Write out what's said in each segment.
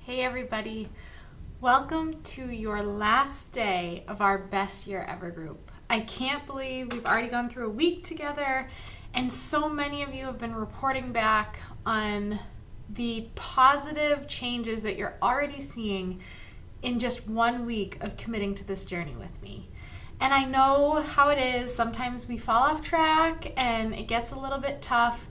Hey everybody, welcome to your last day of our Best Year Ever group. I can't believe we've already gone through a week together and so many of you have been reporting back on the positive changes that you're already seeing in just 1 week of committing to this journey with me. And I know how it is, sometimes we fall off track and it gets a little bit tough.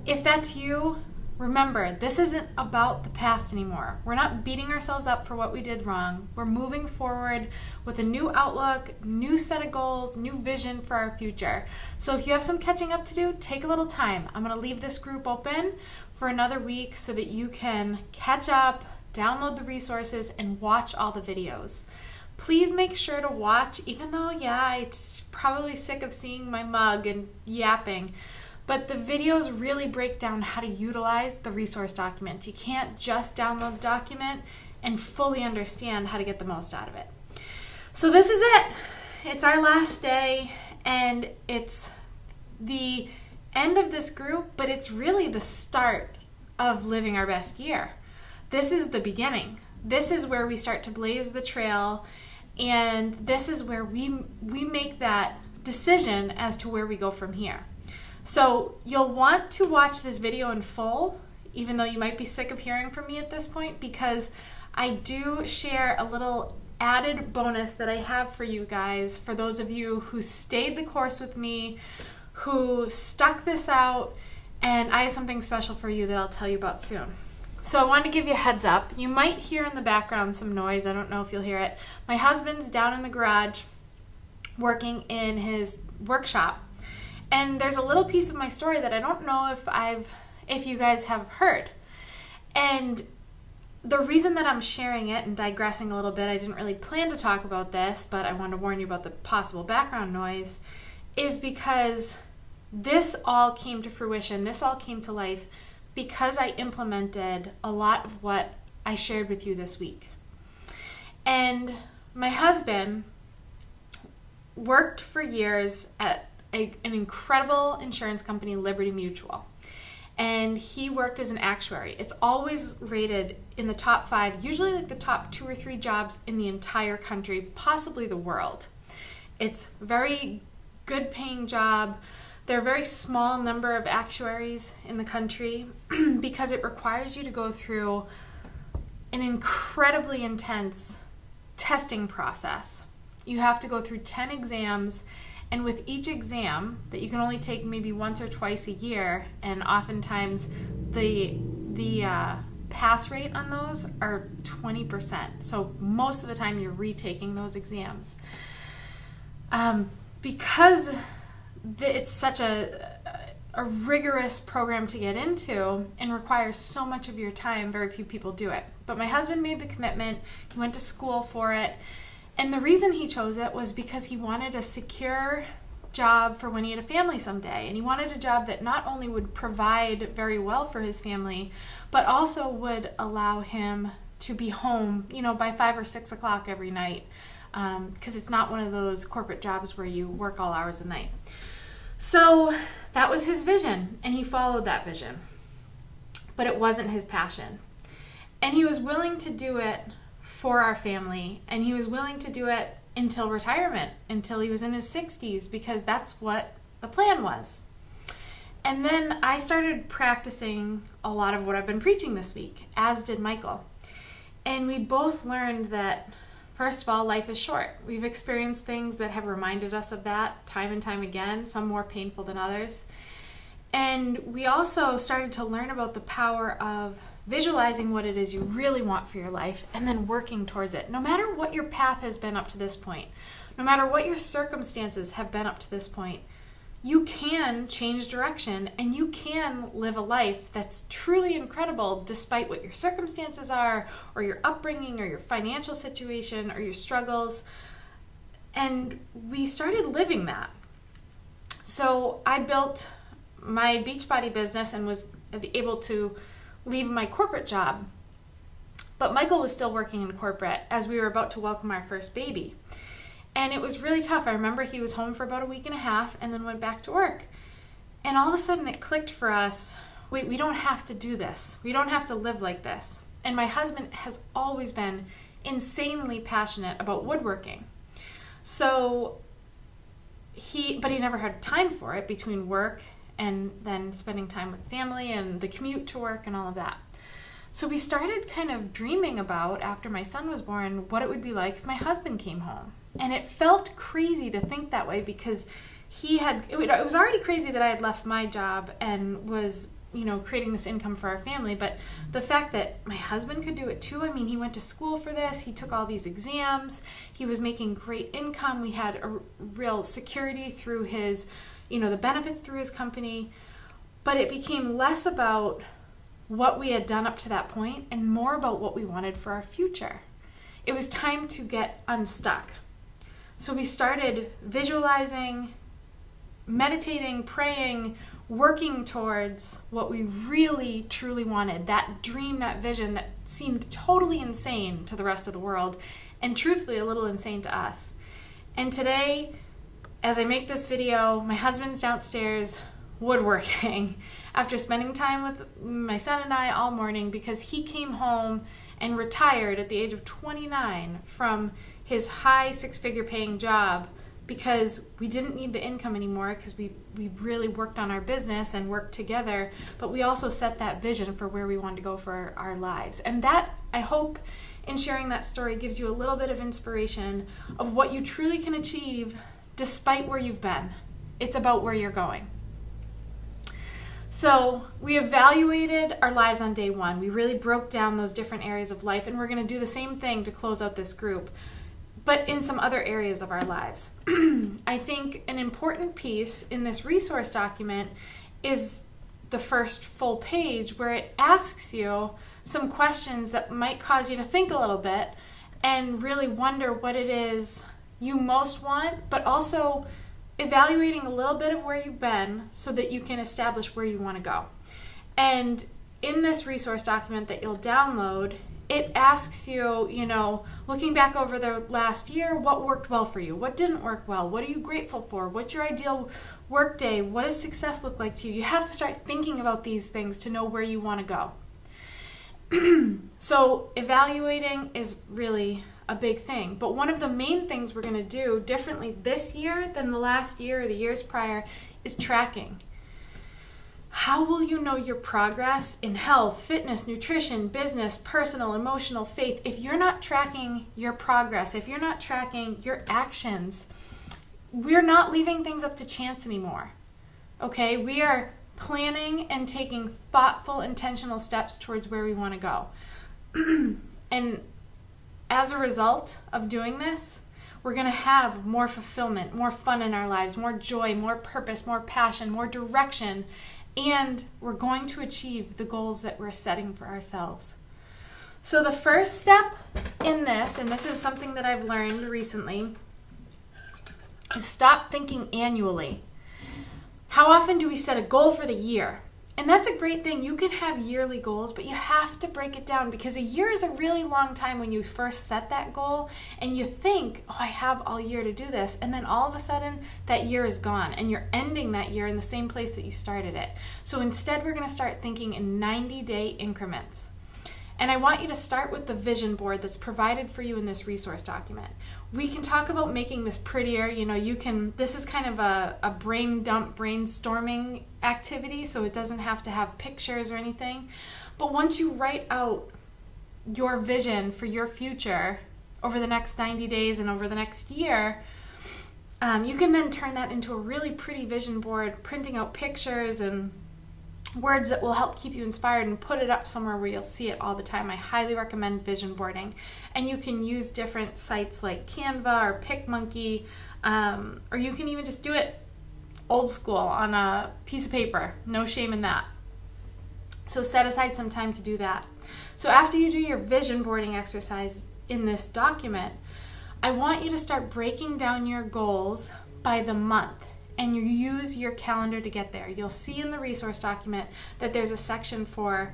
If that's you, remember, this isn't about the past anymore. We're not beating ourselves up for what we did wrong. We're moving forward with a new outlook, new set of goals, new vision for our future. So if you have some catching up to do, take a little time. I'm going to leave this group open for another week so that you can catch up, download the resources, and watch all the videos. Please make sure to watch, even though, I'm probably sick of seeing my mug and yapping. But the videos really break down how to utilize the resource document. You can't just download the document and fully understand how to get the most out of it. So this is it. It's our last day, and it's the end of this group, but it's really the start of living our best year. This is the beginning. This is where we start to blaze the trail, and this is where we make that decision as to where we go from here. So you'll want to watch this video in full, even though you might be sick of hearing from me at this point, because I do share a little added bonus that I have for you guys, for those of you who stayed the course with me, who stuck this out, and I have something special for you that I'll tell you about soon. So I wanted to give you a heads up. You might hear in the background some noise. I don't know if you'll hear it. My husband's down in the garage working in his workshop. And there's a little piece of my story that I don't know if you guys have heard. And the reason that I'm sharing it and digressing a little bit, I didn't really plan to talk about this, but I wanted to warn you about the possible background noise, is because this all came to fruition, this all came to life because I implemented a lot of what I shared with you this week. And my husband worked for years at an incredible insurance company, Liberty Mutual. And he worked as an actuary. It's always rated in the top 5, usually like the top 2 or 3 jobs in the entire country, possibly the world. It's a very good paying job. There are a very small number of actuaries in the country because it requires you to go through an incredibly intense testing process. You have to go through 10 exams, and with each exam that you can only take maybe once or twice a year, and oftentimes the pass rate on those are 20%. So most of the time you're retaking those exams. Because it's such a rigorous program to get into and requires so much of your time, very few people do it. But my husband made the commitment. He went to school for it. And the reason he chose it was because he wanted a secure job for when he had a family someday. And he wanted a job that not only would provide very well for his family, but also would allow him to be home, by 5 or 6 o'clock every night. Because it's not one of those corporate jobs where you work all hours of the night. So that was his vision, and he followed that vision. But it wasn't his passion. And he was willing to do it for our family, and he was willing to do it until retirement, until he was in his 60s, because that's what the plan was. And then I started practicing a lot of what I've been preaching this week, as did Michael. And we both learned that, first of all, life is short. We've experienced things that have reminded us of that time and time again, some more painful than others. And we also started to learn about the power of visualizing what it is you really want for your life and then working towards it. No matter what your path has been up to this point, no matter what your circumstances have been up to this point, you can change direction and you can live a life that's truly incredible despite what your circumstances are, or your upbringing, or your financial situation, or your struggles. And we started living that. So I built my Beachbody business and was able to leave my corporate job. But Michael was still working in corporate as we were about to welcome our first baby. And it was really tough. I remember he was home for about a week and a half and then went back to work. And all of a sudden it clicked for us, wait, we don't have to do this. We don't have to live like this. And my husband has always been insanely passionate about woodworking. But he never had time for it between work and then spending time with family and the commute to work and all of that. So we started kind of dreaming about, after my son was born, what it would be like if my husband came home. And it felt crazy to think that way because it was already crazy that I had left my job and was, creating this income for our family. But the fact that my husband could do it too, he went to school for this, he took all these exams, he was making great income, we had a real security through his, the benefits through his company. But it became less about what we had done up to that point and more about what we wanted for our future. It was time to get unstuck. So we started visualizing, meditating, praying, working towards what we really, truly wanted, that dream, that vision that seemed totally insane to the rest of the world, and truthfully a little insane to us. And today, as I make this video, my husband's downstairs woodworking after spending time with my son and I all morning because he came home and retired at the age of 29 from his high six-figure paying job because we didn't need the income anymore because we really worked on our business and worked together, but we also set that vision for where we wanted to go for our lives. And that, I hope, in sharing that story gives you a little bit of inspiration of what you truly can achieve despite where you've been. It's about where you're going. So we evaluated our lives on day one. We really broke down those different areas of life, and we're going to do the same thing to close out this group, but in some other areas of our lives. I think an important piece in this resource document is the first full page where it asks you some questions that might cause you to think a little bit and really wonder what it is you most want, but also evaluating a little bit of where you've been so that you can establish where you want to go. And in this resource document that you'll download, it asks you, looking back over the last year, what worked well for you? What didn't work well? What are you grateful for? What's your ideal work day? What does success look like to you? You have to start thinking about these things to know where you want to go. So evaluating is really a big thing. But one of the main things we're going to do differently this year than the last year or the years prior is tracking. How will you know your progress in health, fitness, nutrition, business, personal, emotional, faith, if you're not tracking your progress, if you're not tracking your actions? We're not leaving things up to chance anymore. Okay? We are planning and taking thoughtful, intentional steps towards where we want to go. And as a result of doing this, we're going to have more fulfillment, more fun in our lives, more joy, more purpose, more passion, more direction, and we're going to achieve the goals that we're setting for ourselves. So the first step in this, and this is something that I've learned recently, is stop thinking annually. How often do we set a goal for the year? And that's a great thing. You can have yearly goals, but you have to break it down because a year is a really long time when you first set that goal and you think, I have all year to do this. And then all of a sudden that year is gone and you're ending that year in the same place that you started it. So instead, we're going to start thinking in 90-day increments. And I want you to start with the vision board that's provided for you in this resource document. We can talk about making this prettier. This is kind of a brain dump, brainstorming activity, so it doesn't have to have pictures or anything. But once you write out your vision for your future over the next 90 days and over the next year, you can then turn that into a really pretty vision board, printing out pictures and words that will help keep you inspired and put it up somewhere where you'll see it all the time. I highly recommend vision boarding. And you can use different sites like Canva or PicMonkey, or you can even just do it old school on a piece of paper. No shame in that. So set aside some time to do that. So after you do your vision boarding exercise in this document, I want you to start breaking down your goals by the month. And you use your calendar to get there. You'll see in the resource document that there's a section for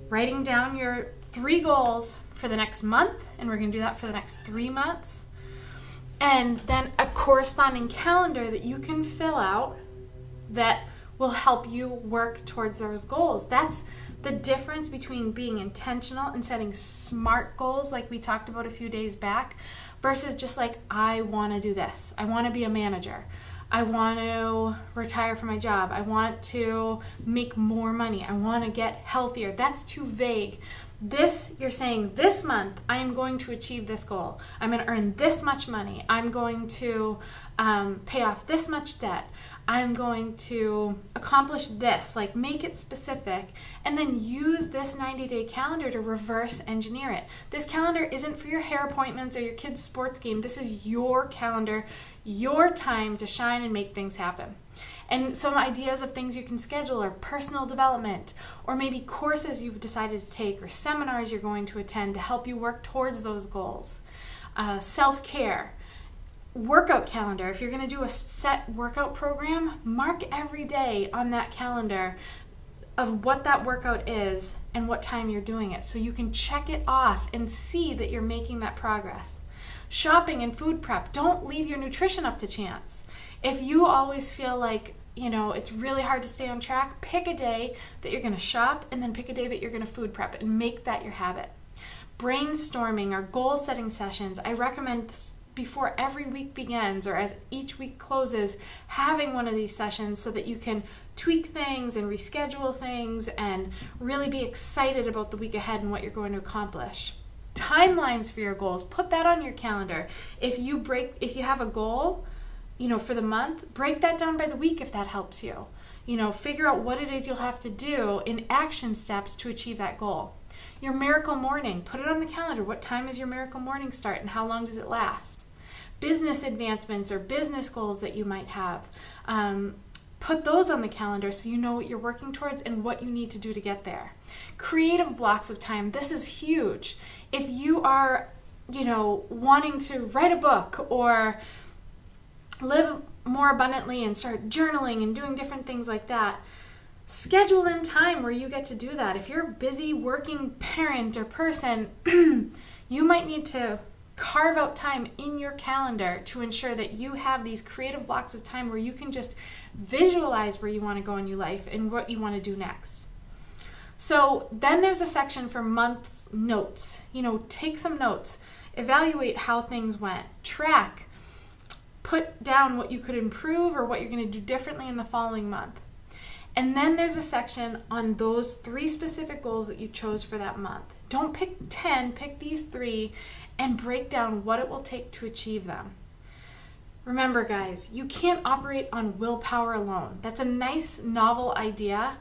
writing down your 3 goals for the next month, and we're going to do that for the next 3 months. And then a corresponding calendar that you can fill out that will help you work towards those goals. That's the difference between being intentional and setting smart goals like we talked about a few days back versus just like, I want to do this. I want to be a manager. I want to retire from my job. I want to make more money. I want to get healthier. That's too vague. This, you're saying, this month, I am going to achieve this goal. I'm going to earn this much money. I'm going to pay off this much debt. I'm going to accomplish this. Like, make it specific, and then use this 90-day calendar to reverse engineer it. This calendar isn't for your hair appointments or your kid's sports game. This is your calendar, your time to shine and make things happen. And some ideas of things you can schedule are personal development, or maybe courses you've decided to take, or seminars you're going to attend to help you work towards those goals. Self-care. Workout calendar. If you're going to do a set workout program, mark every day on that calendar of what that workout is and what time you're doing it, so you can check it off and see that you're making that progress. Shopping and food prep. Don't leave your nutrition up to chance. If you always feel like, it's really hard to stay on track, pick a day that you're going to shop, and then pick a day that you're going to food prep, and make that your habit. Brainstorming or goal setting sessions. I recommend this before every week begins, or as each week closes, having one of these sessions so that you can tweak things and reschedule things and really be excited about the week ahead and what you're going to accomplish. Timelines for your goals. Put that on your calendar. If you have a goal, for the month, break that down by the week if that helps you. Figure out what it is you'll have to do in action steps to achieve that goal. Your miracle morning, put it on the calendar. What time is your miracle morning start and how long does it last? Business advancements or business goals that you might have. Put those on the calendar so you know what you're working towards and what you need to do to get there. Creative blocks of time. This is huge. If you are, wanting to write a book or live more abundantly and start journaling and doing different things like that, schedule in time where you get to do that. If you're a busy working parent or person, you might need to carve out time in your calendar to ensure that you have these creative blocks of time where you can just visualize where you want to go in your life and what you want to do next. So then there's a section for month's notes. Take some notes, evaluate how things went, track, put down what you could improve or what you're going to do differently in the following month. And then there's a section on those 3 specific goals that you chose for that month. Don't pick 10, pick these 3 and break down what it will take to achieve them. Remember, guys, you can't operate on willpower alone. That's a nice, novel idea.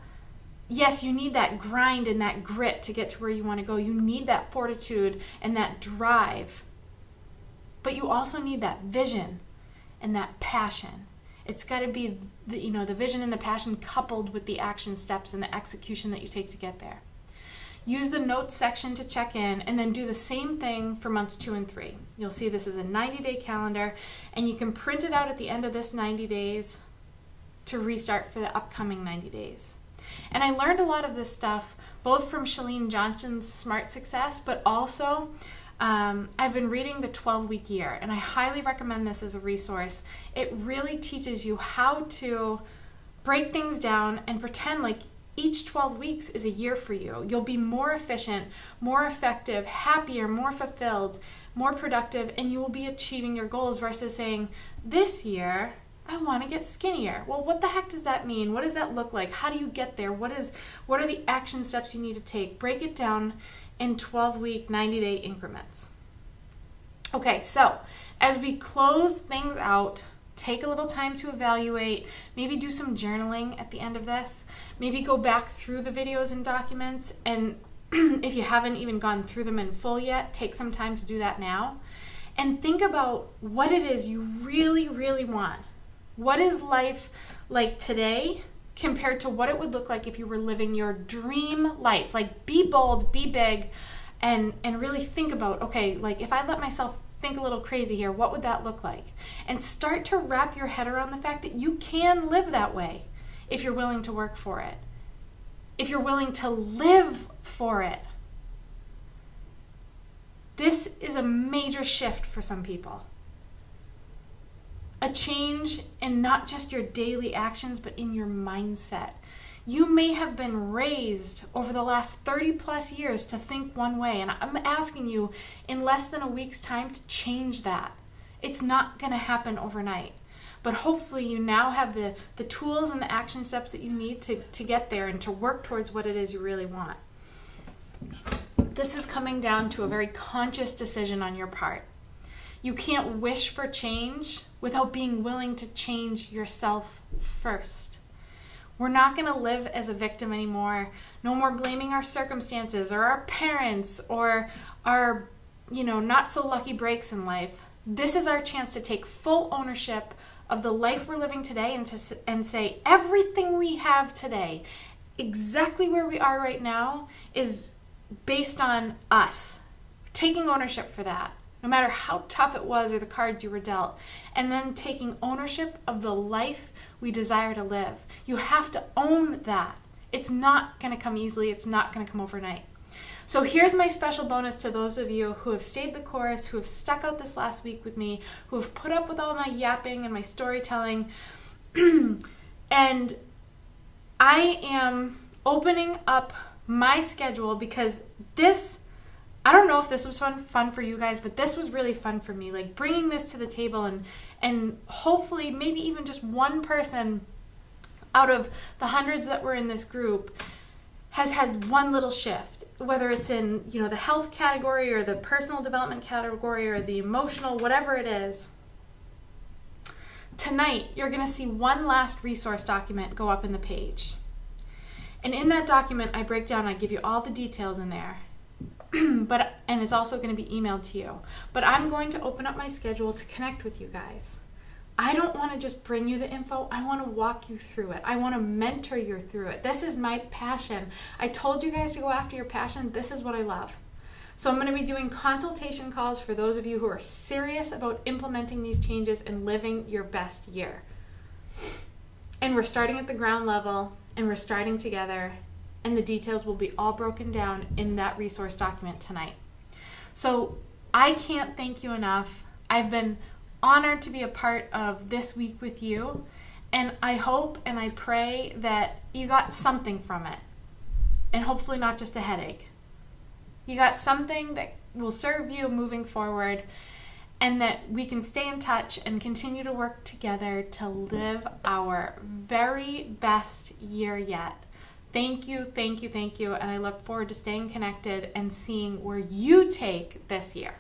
Yes, you need that grind and that grit to get to where you want to go. You need that fortitude and that drive. But you also need that vision and that passion. It's got to be the vision and the passion coupled with the action steps and the execution that you take to get there. Use the notes section to check in, and then do the same thing for months 2 and 3. You'll see this is a 90-day calendar, and you can print it out at the end of this 90 days to restart for the upcoming 90 days. And I learned a lot of this stuff both from Chalene Johnson's Smart Success, but also I've been reading the 12-week year, and I highly recommend this as a resource. It really teaches you how to break things down and pretend like each 12 weeks is a year for you. You'll be more efficient, more effective, happier, more fulfilled, more productive, and you will be achieving your goals versus saying, this year, I want to get skinnier. Well, what the heck does that mean? What does that look like? How do you get there? What are the action steps you need to take? Break it down in 12-week, 90-day increments. Okay, so as we close things out, take a little time to evaluate, maybe do some journaling at the end of this, maybe go back through the videos and documents, and if you haven't even gone through them in full yet, take some time to do that now, and think about what it is you really, really want. What is life like today compared to what it would look like if you were living your dream life? Like, be bold, be big, and really think about, okay, like if I let myself think a little crazy here, what would that look like? And start to wrap your head around the fact that you can live that way if you're willing to work for it, if you're willing to live for it. This is a major shift for some people. a change in not just your daily actions, but in your mindset. You may have been raised over the last 30 plus years to think one way, and I'm asking you in less than a week's time to change that. It's not going to happen overnight, but hopefully you now have the tools and the action steps that you need to get there and to work towards what it is you really want. This is coming down to a very conscious decision on your part. You can't wish for change without being willing to change yourself first. We're not going to live as a victim anymore. No more blaming our circumstances or our parents or our, not so lucky breaks in life. This is our chance to take full ownership of the life we're living today and say everything we have today, exactly where we are right now, is based on us. Taking ownership for that, no matter how tough it was or the cards you were dealt, and then taking ownership of the life we desire to live. You have to own that. It's not going to come easily. It's not going to come overnight. So here's my special bonus to those of you who have stayed the course, who have stuck out this last week with me, who have put up with all my yapping and my storytelling. And I am opening up my schedule because I don't know if this was fun for you guys, but this was really fun for me. Like bringing this to the table and hopefully maybe even just one person out of the hundreds that were in this group has had one little shift, whether it's in, the health category or the personal development category or the emotional, whatever it is. Tonight, you're going to see one last resource document go up in the page. And in that document, I break down, I give you all the details in there. And it's also going to be emailed to you. But I'm going to open up my schedule to connect with you guys. I don't want to just bring you the info. I want to walk you through it. I want to mentor you through it. This is my passion. I told you guys to go after your passion. This is what I love. So I'm going to be doing consultation calls for those of you who are serious about implementing these changes and living your best year. And we're starting at the ground level, and we're starting together. And the details will be all broken down in that resource document tonight. So I can't thank you enough. I've been honored to be a part of this week with you, and I hope and I pray that you got something from it, and hopefully not just a headache. You got something that will serve you moving forward, and that we can stay in touch and continue to work together to live our very best year yet. Thank you, thank you, thank you, and I look forward to staying connected and seeing where you take this year.